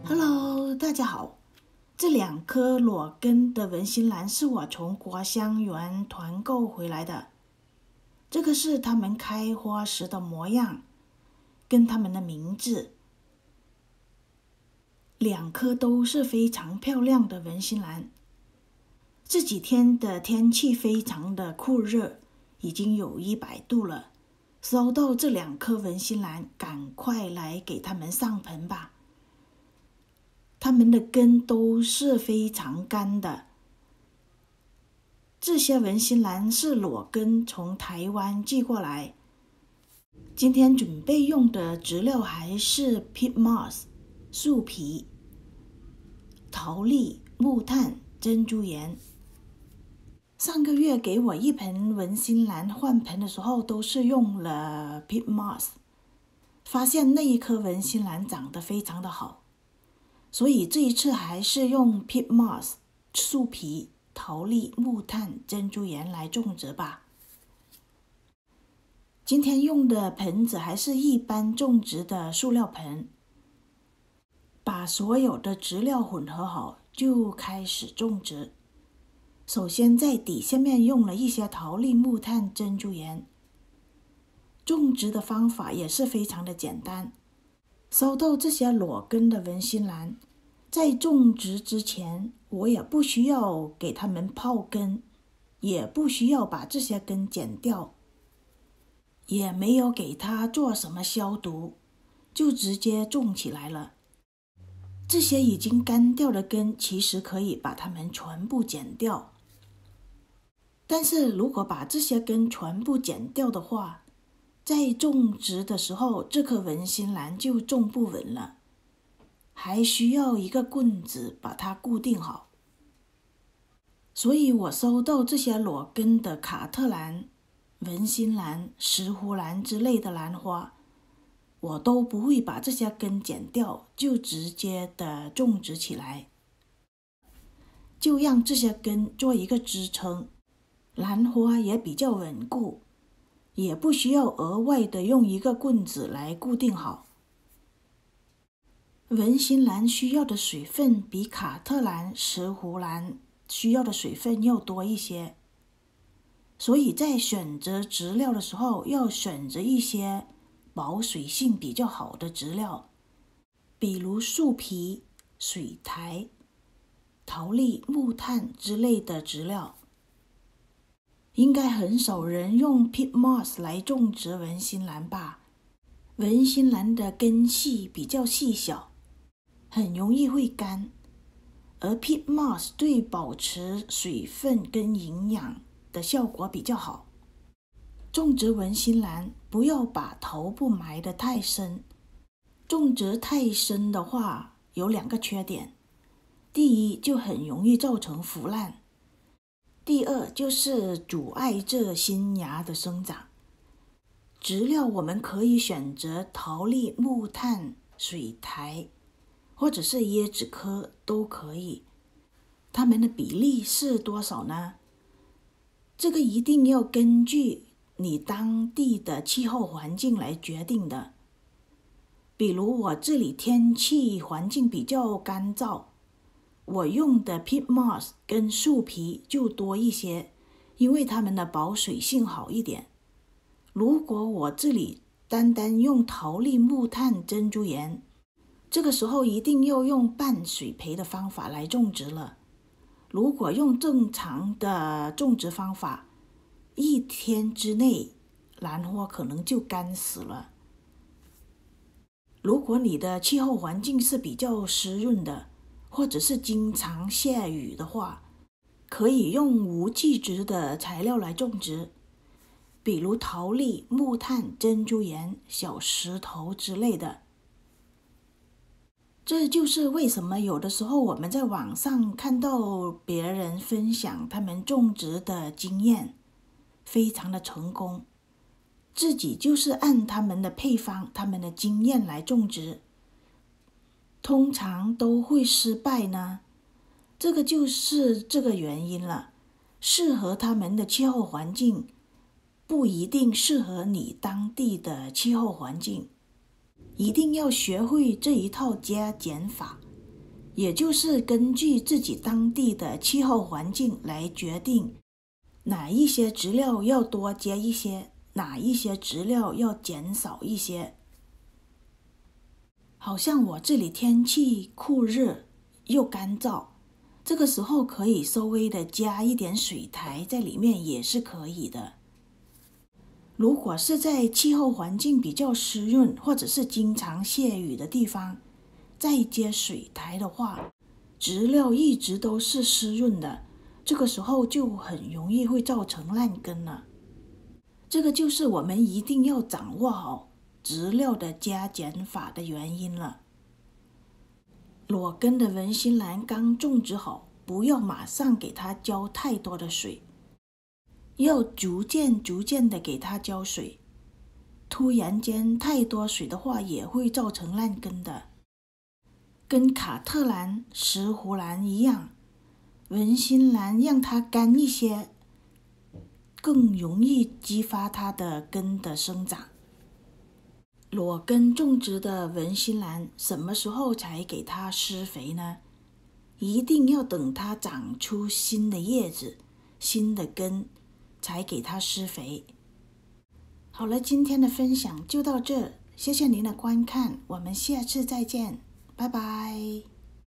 Hello， 大家好。这2颗裸根的文心兰是我从国香园团购回来的。这个是它们开花时的模样，跟它们的名字。2颗都是非常漂亮的文心兰。这几天的天气非常的酷热，已经有100度了。收到这2颗文心兰，赶快来给它们上盆吧。它们的根都是非常干的。这些文心兰是裸根从台湾寄过来。今天准备用的植料还是 peat moss 树皮、桃粒、木炭、珍珠岩。上个月给我1盆文心兰换盆的时候，都是用了 peat moss， 发现那一颗文心兰长得非常的好。所以这一次还是用 peat moss 树皮、桃粒、木炭、珍珠岩来种植吧。今天用的盆子还是一般种植的塑料盆。把所有的植料混合好，就开始种植。首先在底下面用了一些桃粒、木炭、珍珠岩。种植的方法也是非常的简单。收到这些裸根的文心兰，在种植之前，我也不需要给它们泡根，也不需要把这些根剪掉，也没有给它做什么消毒，就直接种起来了。这些已经干掉的根，其实可以把它们全部剪掉。但是如果把这些根全部剪掉的话，在种植的时候，这颗文心兰就种不稳了，还需要一个棍子把它固定好。所以我收到这些裸根的卡特兰、文心兰、石斛兰之类的兰花，我都不会把这些根剪掉，就直接的种植起来，就让这些根做一个支撑，兰花也比较稳固，也不需要额外的用一个棍子来固定好。文心兰需要的水分比卡特兰、石斛兰需要的水分要多一些，所以在选择植料的时候，要选择一些保水性比较好的植料，比如树皮、水苔、桃粒、木炭之类的植料。应该很少人用 peat moss 来种植文心兰吧？文心兰的根系比较细小，很容易会干，而 peat moss 对保持水分跟营养的效果比较好。种植文心兰不要把头部埋得太深，种植太深的话有2个缺点。第一，就很容易造成腐烂。第二，就是阻碍这新芽的生长。植料我们可以选择桃粒、木炭、水苔，或者是椰子科都可以。它们的比例是多少呢？这个一定要根据你当地的气候环境来决定的。比如我这里天气环境比较干燥，我用的 peat moss 跟树皮就多一些，因为它们的保水性好一点。如果我这里单单用桃粒、木炭、珍珠岩，这个时候一定要用半水培的方法来种植了。如果用正常的种植方法，1天之内兰花可能就干死了。如果你的气候环境是比较湿润的，或者是经常下雨的话，可以用无机质的材料来种植，比如桃粒、木炭、珍珠岩、小石头之类的。这就是为什么有的时候我们在网上看到别人分享他们种植的经验，非常的成功，自己就是按他们的配方、他们的经验来种植，通常都会失败呢。这个就是这个原因了。适合他们的气候环境不一定适合你当地的气候环境。一定要学会这一套加减法，也就是根据自己当地的气候环境来决定哪一些质料要多加一些，哪一些质料要减少一些。好像我这里天气酷热又干燥，这个时候可以稍微的加一点水苔在里面也是可以的。如果是在气候环境比较湿润或者是经常下雨的地方，再接水苔的话，质料一直都是湿润的，这个时候就很容易会造成烂根了。这个就是我们一定要掌握好质料的加减法的原因了。裸根的文心兰刚种植好，不要马上给它浇太多的水，要逐渐的给它浇水，突然间太多水的话也会造成烂根的。跟卡特兰、石斛兰一样，文心兰让它干一些，更容易激发它的根的生长。裸根种植的文心兰什么时候才给它施肥呢？一定要等它长出新的叶子、新的根，才给它施肥。好了，今天的分享就到这，谢谢您的观看，我们下次再见，拜拜。